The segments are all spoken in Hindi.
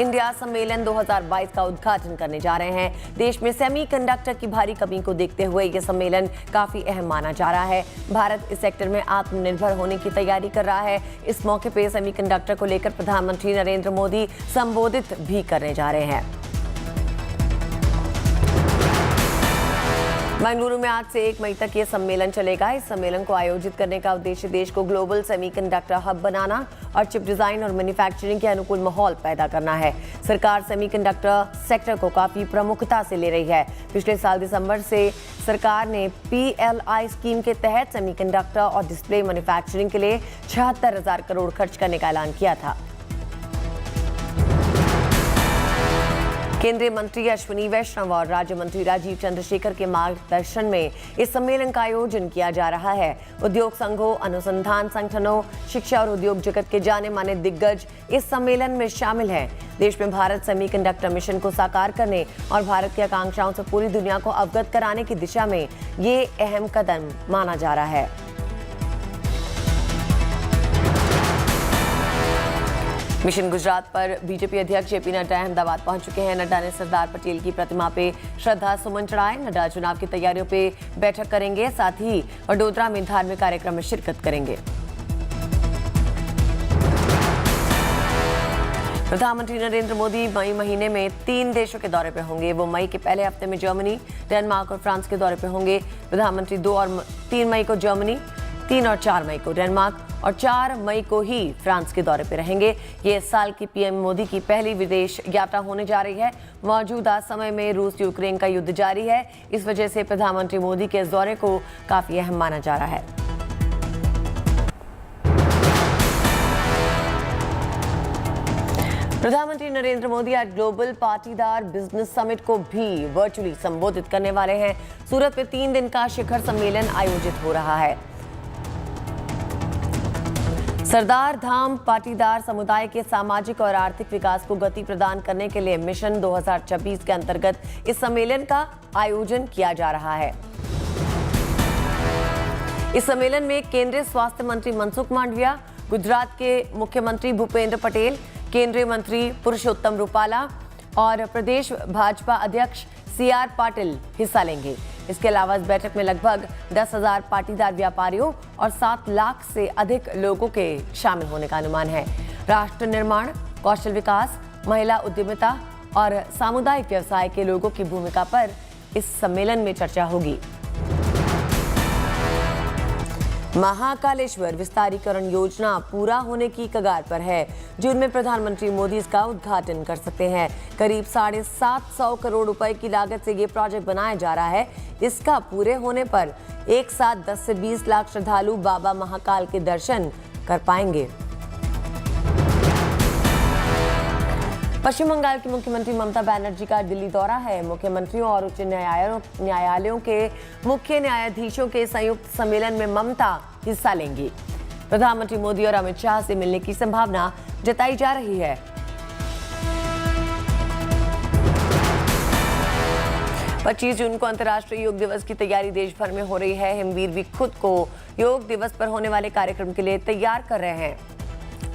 इंडिया सम्मेलन 2022 का उद्घाटन करने जा रहे हैं। देश में सेमीकंडक्टर की भारी कमी को देखते हुए यह सम्मेलन काफी अहम माना जा रहा है। भारत इस सेक्टर में आत्मनिर्भर होने की तैयारी कर रहा है। इस मौके पे सेमीकंडक्टर को लेकर प्रधानमंत्री नरेंद्र मोदी संबोधित भी करने जा रहे हैं। बेंगलुरु में आज से 1 मई तक ये सम्मेलन चलेगा। इस सम्मेलन को आयोजित करने का उद्देश्य देश को ग्लोबल सेमीकंडक्टर हब बनाना और चिप डिजाइन और मैन्युफैक्चरिंग के अनुकूल माहौल पैदा करना है। सरकार सेमीकंडक्टर सेक्टर को काफी प्रमुखता से ले रही है। पिछले साल दिसंबर से सरकार ने PLI स्कीम के तहत सेमीकंडक्टर और डिस्प्ले मैन्युफैक्चरिंग के लिए 76,000 करोड़ खर्च करने का ऐलान किया था। केंद्रीय मंत्री अश्विनी वैष्णव और राज्य मंत्री राजीव चंद्रशेखर के मार्गदर्शन में इस सम्मेलन का आयोजन किया जा रहा है। उद्योग संघों, अनुसंधान संगठनों, शिक्षा और उद्योग जगत के जाने माने दिग्गज इस सम्मेलन में शामिल हैं। देश में भारत सेमीकंडक्टर मिशन को साकार करने और भारत की आकांक्षाओं से पूरी दुनिया को अवगत कराने की दिशा में ये अहम कदम माना जा रहा है। मिशन गुजरात पर बीजेपी अध्यक्ष JP नड्डा अहमदाबाद पहुंच चुके हैं। नड्डा ने सरदार पटेल की प्रतिमा पे श्रद्धा सुमन चढ़ाए। नड्डा चुनाव की तैयारियों पे बैठक करेंगे, साथ ही वडोदरा में धार्मिक कार्यक्रम में शिरकत करेंगे। प्रधानमंत्री नरेंद्र मोदी मई महीने में 3 देशों के दौरे पे होंगे। वो मई के पहले हफ्ते में जर्मनी, डेनमार्क और फ्रांस के दौरे पे होंगे। प्रधानमंत्री 2 और 3 मई को जर्मनी, 3 और 4 मई को डेनमार्क और 4 मई को ही फ्रांस के दौरे पे रहेंगे। ये इस साल की PM मोदी की पहली विदेश यात्रा होने जा रही है। मौजूदा समय में रूस यूक्रेन का युद्ध जारी है। इस वजह से प्रधानमंत्री मोदी के इस दौरे को काफी अहम माना जा रहा है। प्रधानमंत्री नरेंद्र मोदी आज ग्लोबल पाटीदार बिजनेस समिट को भी वर्चुअली संबोधित करने वाले हैं। सूरत में 3 दिन का शिखर सम्मेलन आयोजित हो रहा है। सरदार धाम पाटीदार समुदाय के सामाजिक और आर्थिक विकास को गति प्रदान करने के लिए मिशन 2026 के अंतर्गत इस सम्मेलन का आयोजन किया जा रहा है। इस सम्मेलन में केंद्रीय स्वास्थ्य मंत्री मनसुख मांडविया, गुजरात के मुख्यमंत्री भूपेंद्र पटेल, केंद्रीय मंत्री पुरुषोत्तम रूपाला और प्रदेश भाजपा अध्यक्ष CR पाटिल हिस्सा लेंगे। इसके अलावा इस बैठक में लगभग 10,000 पाटीदार व्यापारियों और 7 लाख से अधिक लोगों के शामिल होने का अनुमान है। राष्ट्र निर्माण, कौशल विकास, महिला उद्यमिता और सामुदायिक व्यवसाय के लोगों की भूमिका पर इस सम्मेलन में चर्चा होगी। महाकालेश्वर विस्तारीकरण योजना पूरा होने की कगार पर है। जून में प्रधानमंत्री मोदी इसका उद्घाटन कर सकते हैं। करीब 750 करोड़ रुपए की लागत से ये प्रोजेक्ट बनाया जा रहा है। इसका पूरे होने पर एक साथ 10 से 20 लाख श्रद्धालु बाबा महाकाल के दर्शन कर पाएंगे। पश्चिम बंगाल की मुख्यमंत्री ममता बनर्जी का दिल्ली दौरा है। मुख्यमंत्रियों और उच्च न्यायालयों के मुख्य न्यायाधीशों के संयुक्त सम्मेलन में ममता हिस्सा लेंगी। प्रधानमंत्री मोदी और अमित शाह से मिलने की संभावना जताई जा रही है। पच्चीस जून को अंतर्राष्ट्रीय योग दिवस की तैयारी देश भर में हो रही है। हिमवीर भी खुद को योग दिवस पर होने वाले कार्यक्रम के लिए तैयार कर रहे हैं।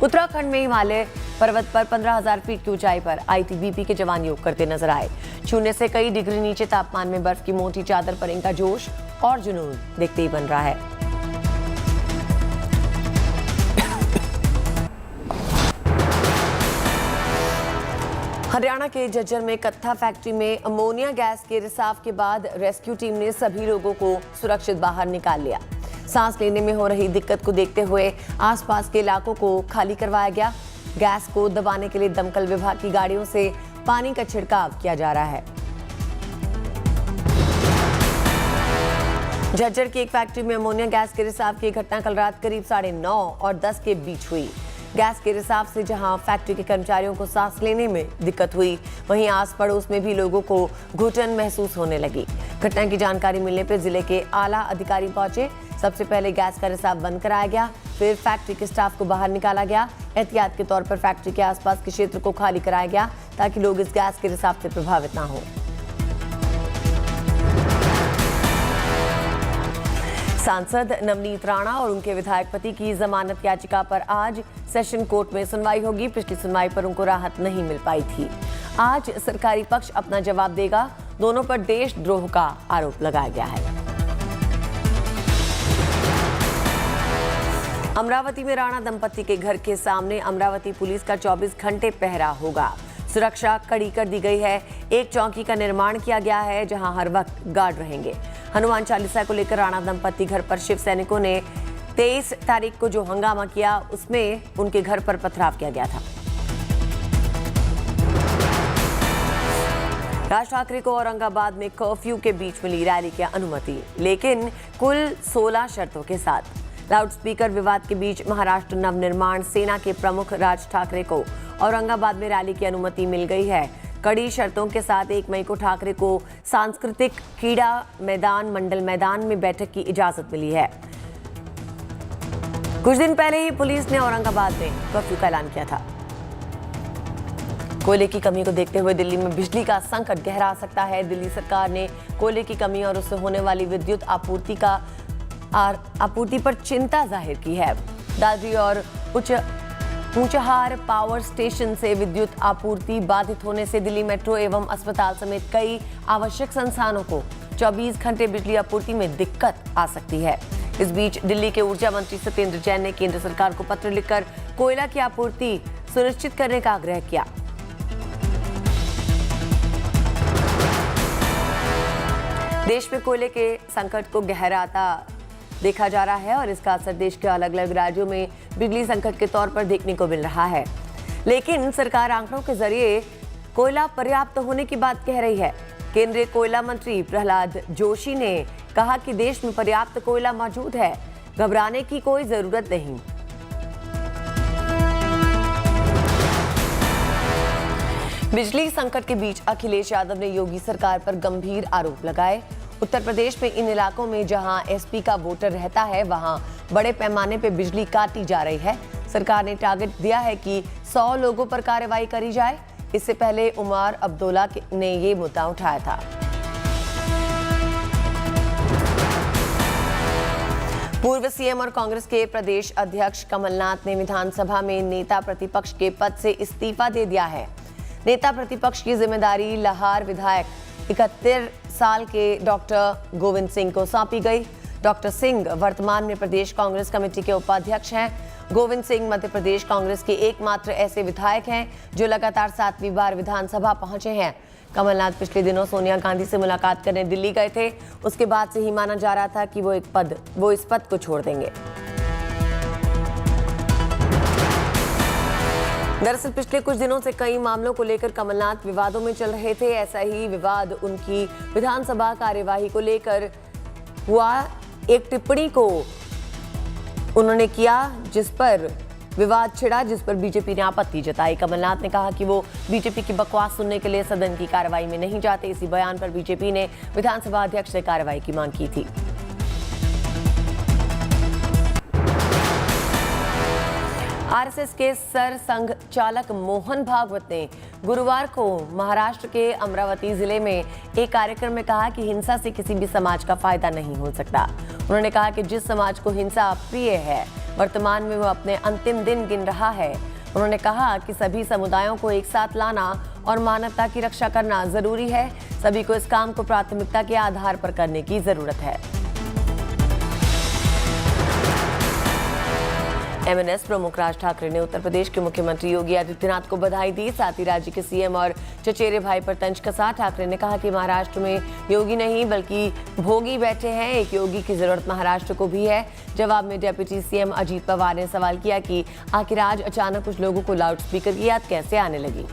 उत्तराखंड में हिमालय पर्वत पर 15,000 फीट की ऊंचाई पर ITBP के जवान योग करते नजर आए। शून्य से कई डिग्री नीचे तापमान में बर्फ की मोटी चादर पर इनका जोश और जुनून देखते ही बन रहा है। हरियाणा के झज्जर में कत्था फैक्ट्री में अमोनिया गैस के रिसाव के बाद रेस्क्यू टीम ने सभी लोगों को सुरक्षित बाहर निकाल लिया। सांस लेने में हो रही दिक्कत को देखते हुए आसपास के इलाकों को खाली करवाया गया। गैस को दबाने के लिए दमकल विभाग की गाड़ियों से पानी का छिड़काव किया जा रहा है। झज्जर की एक फैक्ट्री में अमोनिया गैस के रिसाव की घटना कल रात करीब 9:30 और 10 के बीच हुई। गैस के रिसाव से जहां फैक्ट्री के कर्मचारियों को सांस लेने में दिक्कत हुई, वहीं आस पड़ोस में भी लोगों को घुटन महसूस होने लगी। घटना की जानकारी मिलने पर जिले के आला अधिकारी पहुंचे। सबसे पहले गैस का रिसाव बंद कराया गया, फिर फैक्ट्री के स्टाफ को बाहर निकाला गया। एहतियात के तौर पर फैक्ट्री के आसपास के क्षेत्र को खाली कराया गया ताकि लोग इस गैस के रिसाव से प्रभावित ना हो। सांसद नवनीत राणा और उनके विधायक पति की जमानत याचिका पर आज सेशन कोर्ट में सुनवाई होगी। पिछली सुनवाई पर उनको राहत नहीं मिल पाई थी। आज सरकारी पक्ष अपना जवाब देगा। दोनों पर देशद्रोह का आरोप लगाया गया है। अमरावती में राणा दंपति के घर के सामने अमरावती पुलिस का 24 घंटे पहरा होगा। सुरक्षा कड़ी कर दी गई है। एक चौकी का निर्माण किया गया है जहां हर वक्त गार्ड रहेंगे। हनुमान चालीसा को लेकर राणा दंपति घर पर शिव सैनिकों ने 23 तारीख को जो हंगामा किया उसमें उनके घर पर पथराव किया गया था। राज ठाकरे को औरंगाबाद में कर्फ्यू के बीच मिली रैली की अनुमति, लेकिन कुल 16 शर्तों के साथ। लाउडस्पीकर विवाद के बीच महाराष्ट्र नवनिर्माण सेना के प्रमुख राज ठाकरे को औरंगाबाद में रैली की अनुमति मिल गई है। कड़ी शर्तों के साथ 1 मई को ठाकरे को सांस्कृतिक क्रीड़ा मैदान मंडल मैदान में बैठक की इजाजत मिली है। कुछ दिन पहले ही पुलिस ने औरंगाबाद में कर्फ्यू का ऐलान किया था। कोयले की कमी को देखते हुए दिल्ली में बिजली का संकट गहरा सकता है। दिल्ली सरकार ने कोयले की कमी और उससे होने वाली विद्युत आपूर्ति पर चिंता जाहिर की है। दादरी और ऊंचहार पावर स्टेशन से विद्युत आपूर्ति बाधित होने से दिल्ली मेट्रो एवं अस्पताल समेत कई आवश्यक संस्थानों को 24 घंटे बिजली आपूर्ति में दिक्कत आ सकती है। इस बीच दिल्ली के ऊर्जा मंत्री सत्येंद्र जैन ने केंद्र सरकार को पत्र लिखकर कोयला की आपूर्ति सुनिश्चित करने का आग्रह किया। देश में कोयले के संकट को गहराता देखा जा रहा है और इसका असर देश के अलग अलग राज्यों में बिजली संकट के तौर पर देखने को मिल रहा है। लेकिन सरकार आंकड़ों के जरिए कोयला पर्याप्त होने की बात कह रही है। केंद्रीय कोयला मंत्री प्रहलाद जोशी ने कहा कि देश में पर्याप्त कोयला मौजूद है, घबराने की कोई जरूरत नहीं। बिजली संकट के बीच अखिलेश यादव ने योगी सरकार पर गंभीर आरोप लगाए। उत्तर प्रदेश में इन इलाकों में जहां एसपी का वोटर रहता है वहां बड़े पैमाने पर बिजली काटी जा रही है। सरकार ने टारगेट दिया है कि 100 लोगों पर कार्रवाई करी जाए। इससे पहले उमर अब्दुल्ला ने ये मुद्दा उठाया था। पूर्व सीएम और कांग्रेस के प्रदेश अध्यक्ष कमलनाथ ने विधानसभा में नेता प्रतिपक्ष के पद से इस्तीफा दे दिया है। नेता प्रतिपक्ष की जिम्मेदारी लाहौर विधायक 71 साल के डॉक्टर गोविंद सिंह को सौंपी गई। डॉक्टर सिंह वर्तमान में प्रदेश कांग्रेस कमेटी के उपाध्यक्ष हैं। गोविंद सिंह मध्य प्रदेश कांग्रेस के एकमात्र ऐसे विधायक हैं जो लगातार 7वीं बार विधानसभा पहुंचे हैं। कमलनाथ पिछले दिनों सोनिया गांधी से मुलाकात करने दिल्ली गए थे। उसके बाद से ही माना जा रहा था कि वो इस पद को छोड़ देंगे। दरअसल पिछले कुछ दिनों से कई मामलों को लेकर कमलनाथ विवादों में चल रहे थे। ऐसा ही विवाद उनकी विधानसभा कार्यवाही को लेकर हुआ। एक टिप्पणी को उन्होंने किया जिस पर विवाद छिड़ा, जिस पर बीजेपी ने आपत्ति जताई। कमलनाथ ने कहा कि वो बीजेपी की बकवास सुनने के लिए सदन की कार्रवाई में नहीं जाते। इसी बयान पर बीजेपी ने विधानसभा अध्यक्ष से कार्रवाई की मांग की थी। आरएसएस के सर संघ चालक मोहन भागवत ने गुरुवार को महाराष्ट्र के अमरावती जिले में एक कार्यक्रम में कहा कि हिंसा से किसी भी समाज का फायदा नहीं हो सकता। उन्होंने कहा कि जिस समाज को हिंसा प्रिय है वर्तमान में वो अपने अंतिम दिन गिन रहा है। उन्होंने कहा कि सभी समुदायों को एक साथ लाना और मानवता की रक्षा करना जरूरी है। सभी को इस काम को प्राथमिकता के आधार पर करने की जरूरत है। एमएनएस प्रमुख राज ठाकरे ने उत्तर प्रदेश के मुख्यमंत्री योगी आदित्यनाथ को बधाई दी। साथ ही राज्य के सीएम और चचेरे भाई पर तंज कसा। ठाकरे ने कहा कि महाराष्ट्र में योगी नहीं बल्कि भोगी बैठे हैं। एक योगी की जरूरत महाराष्ट्र को भी है। जवाब में डिप्टी सीएम अजीत पवार ने सवाल किया कि आखिर आज अचानक कुछ लोगों को लाउडस्पीकर की याद कैसे आने लगी।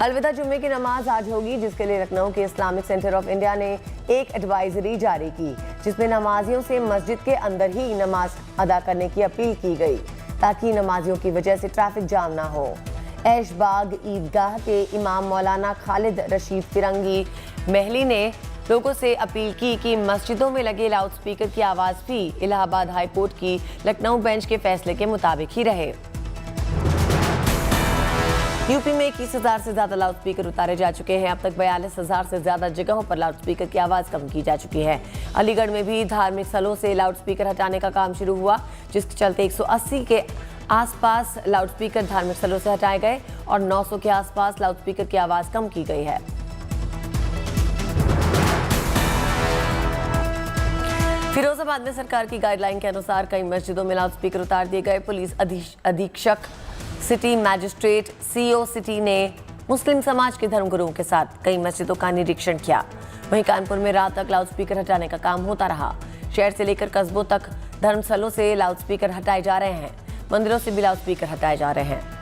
अलविदा जुम्मे की नमाज आज होगी, जिसके लिए लखनऊ के इस्लामिक सेंटर ऑफ इंडिया ने एक एडवाइजरी जारी की, जिसमें नमाजियों से मस्जिद के अंदर ही नमाज अदा करने की अपील की गई ताकि नमाजियों की वजह से ट्रैफिक जाम ना हो। ऐशबाग ईदगाह के इमाम मौलाना खालिद रशीद फिरंगी महली ने लोगों से अपील की कि मस्जिदों में लगे लाउडस्पीकर की आवाज़ भी इलाहाबाद हाई कोर्ट की लखनऊ बेंच के फैसले के मुताबिक ही रहे। यूपी में 21,000 से ज्यादा लाउड स्पीकर उतारे जा चुके हैं। अब तक 42,000 से ज्यादा जगहों पर लाउड स्पीकर की आवाज कम की जा चुकी है। अलीगढ़ में भी धार्मिक स्थलों से लाउड स्पीकर हटाने का काम शुरू हुआ, जिसके चलते 180 के आसपास लाउड स्पीकर धार्मिक स्थलों से हटाए गए और 900 के आसपास लाउड स्पीकर की आवाज कम की गई है। फिरोजाबाद में सरकार की गाइडलाइन के अनुसार कई मस्जिदों में लाउड स्पीकर उतार दिए गए। पुलिस अधीक्षक सिटी मैजिस्ट्रेट सीओ सिटी ने मुस्लिम समाज के धर्मगुरुओं के साथ कई मस्जिदों का निरीक्षण किया। वहीं कानपुर में रात तक लाउड स्पीकर हटाने का काम होता रहा। शहर से लेकर कस्बों तक धर्मस्थलों से लाउड स्पीकर हटाए जा रहे हैं। मंदिरों से भी लाउड स्पीकर हटाए जा रहे हैं।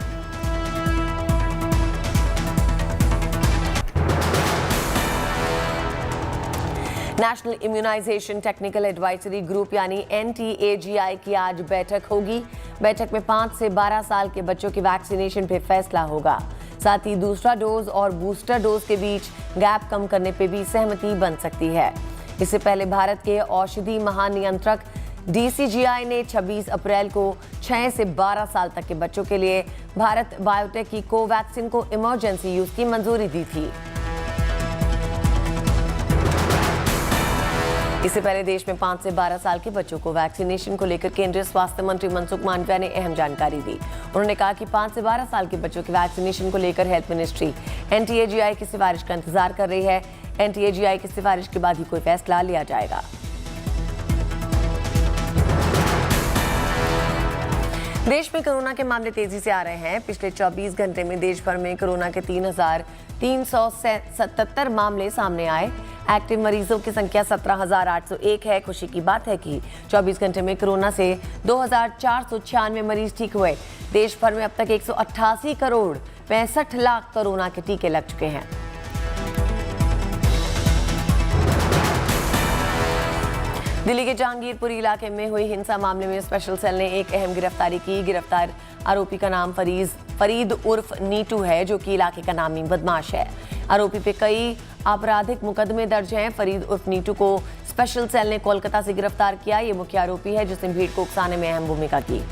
National immunisation technical advisory group यानी NTAGI की आज बैठक होगी। बैठक में 5 से 12 साल के बच्चों की वैक्सीनेशन पे फैसला होगा। साथ ही दूसरा डोज और बूस्टर डोज के बीच गैप कम करने पे भी सहमति बन सकती है। इससे पहले भारत के औषधि महानियंत्रक DCGI ने 26 अप्रैल को 6 से 12 साल तक के बच्चों के लिए भारत बायोटेक की कोवैक्सिन को इमरजेंसी यूज की मंजूरी दी थी। इससे पहले देश में 5 से 12 साल के बच्चों को वैक्सीनेशन को लेकर केंद्रीय स्वास्थ्य मंत्री मनसुख मांडविया ने अहम जानकारी दी। उन्होंने कहा कि 5 से 12 साल के बच्चों के वैक्सीनेशन को लेकर हेल्थ मिनिस्ट्री NTAGI की सिफारिश का इंतजार कर रही है। NTAGI की सिफारिश के बाद ही कोई फैसला लिया जाएगा। देश में कोरोना के मामले तेजी से आ रहे हैं। पिछले 24 घंटे में देश भर में कोरोना के 3,377 मामले सामने आए। एक्टिव मरीजों की संख्या 17,801 है। खुशी की बात है कि 24 घंटे में कोरोना से 2,496 मरीज ठीक हुए। देश भर में अब तक 188 करोड़ 65 लाख कोरोना के टीके लग चुके हैं। दिल्ली के जहांगीरपुरी इलाके में हुई हिंसा मामले में स्पेशल सेल ने एक अहम गिरफ्तारी की। गिरफ्तार आरोपी का नाम फरीद उर्फ नीटू है, जो कि इलाके का नामी बदमाश है। आरोपी पे कई आपराधिक मुकदमे दर्ज हैं। फरीद उर्फ नीटू को स्पेशल सेल ने कोलकाता से गिरफ्तार किया। ये मुख्य आरोपी है जिसने भीड़ को उकसाने में अहम भूमिका की।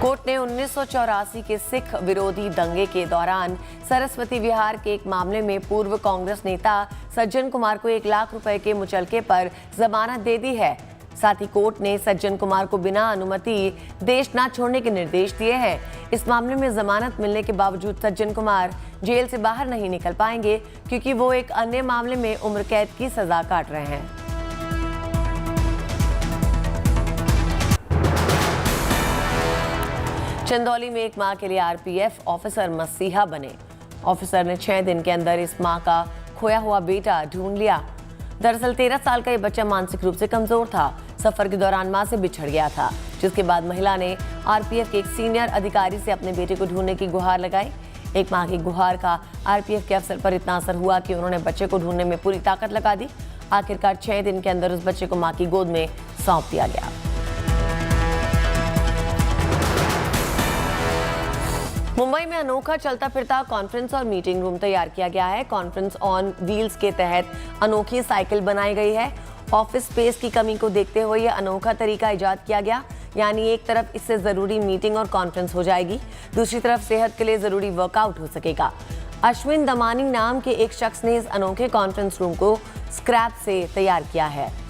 कोर्ट ने 1984 के सिख विरोधी दंगे के दौरान सरस्वती विहार के एक मामले में पूर्व कांग्रेस नेता सज्जन कुमार को 1 लाख रुपए के मुचलके पर जमानत दे दी है। साथ ही कोर्ट ने सज्जन कुमार को बिना अनुमति देश न छोड़ने के निर्देश दिए हैं। इस मामले में जमानत मिलने के बावजूद सज्जन कुमार जेल से बाहर नहीं निकल पाएंगे, क्योंकि वो एक अन्य मामले में उम्र कैद की सजा काट रहे हैं। चंदौली में एक मां के लिए RPF ऑफिसर मसीहा बने। ऑफिसर ने 6 दिन के अंदर इस मां का खोया हुआ बेटा ढूंढ लिया। दरअसल 13 साल का ये बच्चा मानसिक रूप से कमजोर था। सफर के दौरान मां से बिछड़ गया था, जिसके बाद महिला ने RPF के एक सीनियर अधिकारी से अपने बेटे को ढूंढने की गुहार लगाई। एक मां की गुहार का RPF के अफसर पर इतना असर हुआ कि उन्होंने बच्चे को ढूंढने में पूरी ताकत लगा दी। आखिरकार 6 दिन के अंदर उस बच्चे को मां की गोद में सौंप दिया गया। मुंबई में अनोखा चलता फिरता कॉन्फ्रेंस और मीटिंग रूम तैयार किया गया है। कॉन्फ्रेंस ऑन व्हील्स के तहत अनोखी साइकिल बनाई गई है। ऑफिस स्पेस की कमी को देखते हुए यह अनोखा तरीका इजाद किया गया। यानी एक तरफ इससे जरूरी मीटिंग और कॉन्फ्रेंस हो जाएगी, दूसरी तरफ सेहत के लिए जरूरी वर्कआउट हो सकेगा। अश्विन दमानी नाम के एक शख्स ने इस अनोखे कॉन्फ्रेंस रूम को स्क्रैप से तैयार किया है।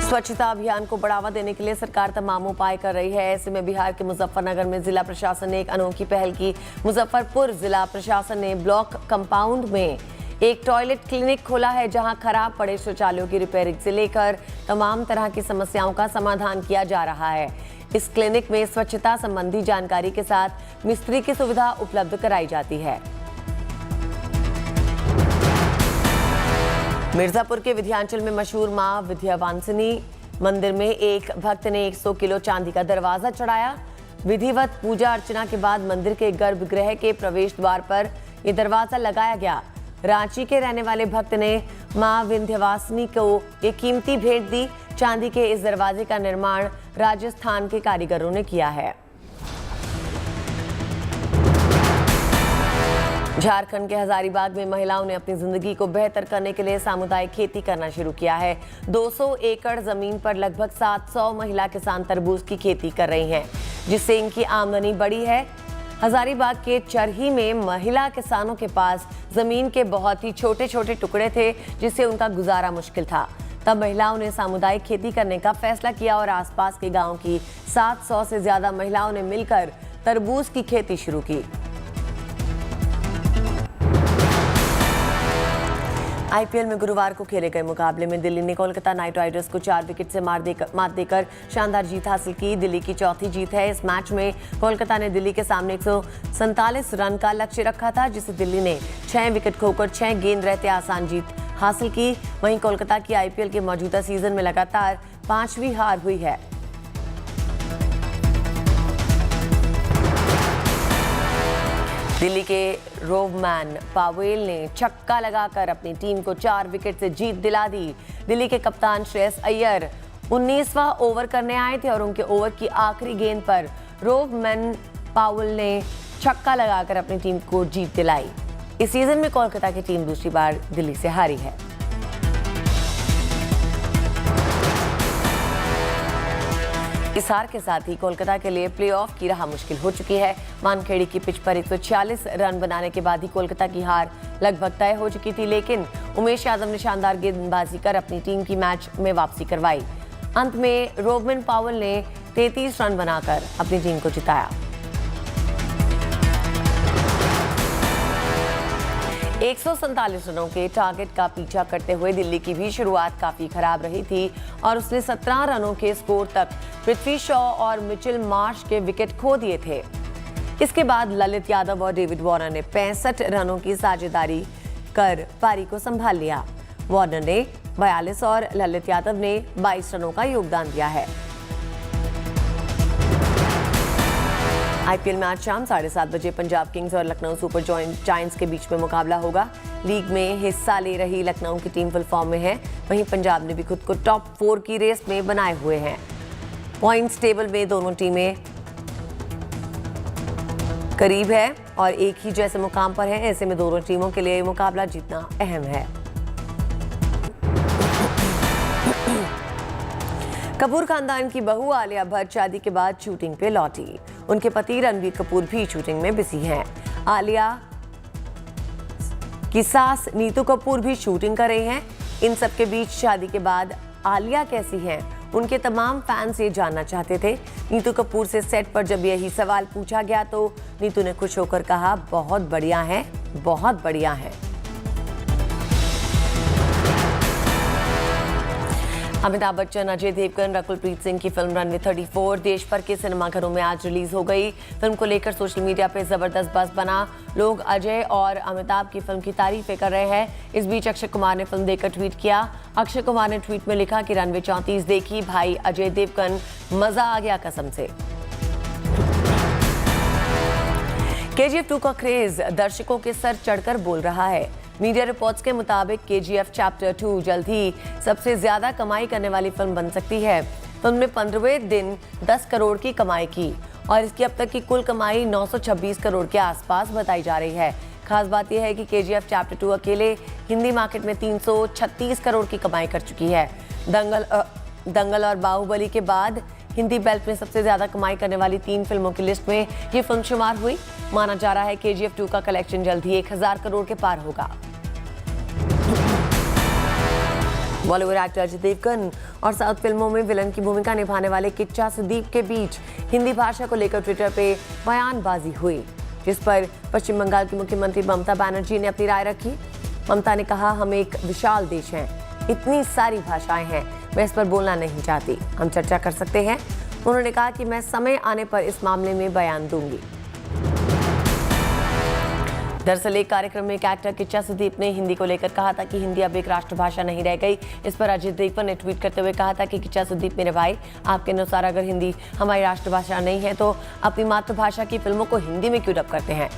स्वच्छता अभियान को बढ़ावा देने के लिए सरकार तमाम उपाय कर रही है। ऐसे में बिहार के मुजफ्फरनगर में जिला प्रशासन ने एक अनोखी पहल की। मुजफ्फरपुर जिला प्रशासन ने ब्लॉक कंपाउंड में एक टॉयलेट क्लिनिक खोला है, जहां खराब पड़े शौचालयों की रिपेयरिंग से लेकर तमाम तरह की समस्याओं का समाधान किया जा रहा है। इस क्लिनिक में स्वच्छता संबंधी जानकारी के साथ मिस्त्री की सुविधा उपलब्ध कराई जाती है। मिर्जापुर के विंध्याचल में मशहूर मां विंध्यवासिनी मंदिर में एक भक्त ने 100 किलो चांदी का दरवाजा चढ़ाया। विधिवत पूजा अर्चना के बाद मंदिर के गर्भगृह के प्रवेश द्वार पर यह दरवाजा लगाया गया। रांची के रहने वाले भक्त ने मां विंध्यवासिनी को एक कीमती भेंट दी। चांदी के इस दरवाजे का निर्माण राजस्थान के कारीगरों ने किया है। झारखंड के हजारीबाग में महिलाओं ने अपनी जिंदगी को बेहतर करने के लिए सामुदायिक खेती करना शुरू किया है। 200 एकड़ जमीन पर लगभग 700 महिला किसान तरबूज की खेती कर रही हैं, जिससे इनकी आमदनी बढ़ी है। हजारीबाग के चरही में महिला किसानों के पास जमीन के बहुत ही छोटे छोटे टुकड़े थे, जिससे उनका गुजारा मुश्किल था। तब महिलाओं ने सामुदायिक खेती करने का फैसला किया और आसपास के गांव की 700 से ज्यादा महिलाओं ने मिलकर तरबूज की खेती शुरू की। आईपीएल में गुरुवार को खेले गए मुकाबले में दिल्ली ने कोलकाता नाइट राइडर्स को 4 विकेट से मात देकर शानदार जीत हासिल की। दिल्ली की चौथी जीत है। इस मैच में कोलकाता ने दिल्ली के सामने 147 रन का लक्ष्य रखा था, जिसे दिल्ली ने 6 विकेट खोकर 6 गेंद रहते आसान जीत हासिल की। वहीं कोलकाता की आईपीएल के मौजूदा सीजन में लगातार 5वीं हार हुई है। दिल्ली के रोवमैन पावेल ने छक्का लगाकर अपनी टीम को 4 विकेट से जीत दिला दी। दिल्ली के कप्तान श्रेयस अय्यर 19वां ओवर करने आए थे और उनके ओवर की आखिरी गेंद पर रोवमैन पावेल ने छक्का लगाकर अपनी टीम को जीत दिलाई। इस सीजन में कोलकाता की टीम दूसरी बार दिल्ली से हारी है। इस हार के साथ ही कोलकाता के लिए प्लेऑफ की राह मुश्किल हो चुकी है। वानखेड़ी की पिच पर 146 रन बनाने के बाद ही कोलकाता की हार लगभग तय हो चुकी थी, लेकिन उमेश यादव ने शानदार गेंदबाजी कर अपनी टीम की मैच में वापसी करवाई। अंत में रोवमैन पावेल ने 33 रन बनाकर अपनी टीम को जिताया। 147 रनों के टारगेट का पीछा करते हुए दिल्ली की भी शुरुआत काफी खराब रही थी और उसने 17 रनों के स्कोर तक पृथ्वी शॉ और मिचेल मार्श के विकेट खो दिए थे। इसके बाद ललित यादव और डेविड वार्नर ने 65 रनों की साझेदारी कर पारी को संभाल लिया। वार्नर ने 42 और ललित यादव ने 22 रनों का योगदान दिया है। आईपीएल में आज शाम 7:30 बजे पंजाब किंग्स और लखनऊ सुपर जायंट्स के बीच में मुकाबला होगा। लीग में हिस्सा ले रही लखनऊ की टीम फुल फॉर्म में है, वहीं पंजाब ने भी खुद को टॉप 4 की रेस में बनाए हुए हैं। पॉइंट्स टेबल में दोनों टीमें करीब है और एक ही जैसे मुकाम पर है। ऐसे में दोनों टीमों के लिए मुकाबला जीतना अहम है। कपूर खानदान की बहू आलिया भट्ट शादी के बाद शूटिंग पे लौटी। उनके पति रणबीर कपूर भी शूटिंग में बिजी हैं। आलिया की सास नीतू कपूर भी शूटिंग कर रही हैं। इन सब के बीच शादी के बाद आलिया कैसी हैं, उनके तमाम फैंस ये जानना चाहते थे। नीतू कपूर से सेट पर जब यही सवाल पूछा गया तो नीतू ने खुश होकर कहा, बहुत बढ़िया है, बहुत बढ़िया है। अमिताभ बच्चन, अजय देवगन, रकुल प्रीत सिंह की फिल्म रनवे 34 देश भर के सिनेमाघरों में आज रिलीज हो गई। फिल्म को लेकर सोशल मीडिया पे जबरदस्त बज़ बना। लोग अजय और अमिताभ की फिल्म की तारीफें कर रहे हैं। इस बीच अक्षय कुमार ने फिल्म देखकर ट्वीट किया। अक्षय कुमार ने ट्वीट में लिखा कि रनवे 34 देखी भाई अजय देवगन, मजा आ गया कसम से। KGF 2 का क्रेज दर्शकों के सर चढ़कर बोल रहा है। मीडिया रिपोर्ट्स के मुताबिक KGF चैप्टर 2 जल्द ही सबसे ज्यादा कमाई करने वाली फिल्म बन सकती है। फिल्म ने 15वें दिन 10 करोड़ की कमाई की और इसकी अब तक की कुल कमाई 926 करोड़ के आसपास बताई जा रही है। खास बात यह है कि KGF चैप्टर 2 अकेले हिंदी मार्केट में 336 करोड़ की कमाई कर चुकी है। दंगल और बाहुबली के बाद हिंदी बेल्ट में सबसे ज्यादा कमाई करने वाली 3 फिल्मों की लिस्ट में ये फिल्म शुमार हुई। माना जा रहा है KGF 2 का कलेक्शन जल्द ही 1000 करोड़ के पार होगा। बॉलीवुड एक्टर अजय देवगन और साउथ फिल्मों में विलन की भूमिका निभाने वाले किच्चा सुदीप के बीच हिंदी भाषा को लेकर ट्विटर पे बयानबाजी हुई, जिस पर पश्चिम बंगाल की मुख्यमंत्री ममता बनर्जी ने अपनी राय रखी। ममता ने कहा, हम एक विशाल देश हैं, इतनी सारी भाषाएं हैं, मैं इस पर बोलना नहीं चाहती, हम चर्चा कर सकते हैं। उन्होंने कहा कि मैं समय आने पर इस मामले में बयान दूंगी। दरअसल एक कार्यक्रम में एक एक्टर किच्चा सुदीप ने हिंदी को लेकर कहा था कि हिंदी अब एक राष्ट्रभाषा नहीं रह गई। इस पर अजय देवगन ने ट्वीट करते हुए कहा था कि किच्चा सुदीप मेरे भाई, आपके अनुसार अगर हिंदी हमारी राष्ट्रभाषा नहीं है तो अपनी मातृभाषा की फिल्मों को हिंदी में क्यों डब करते हैं।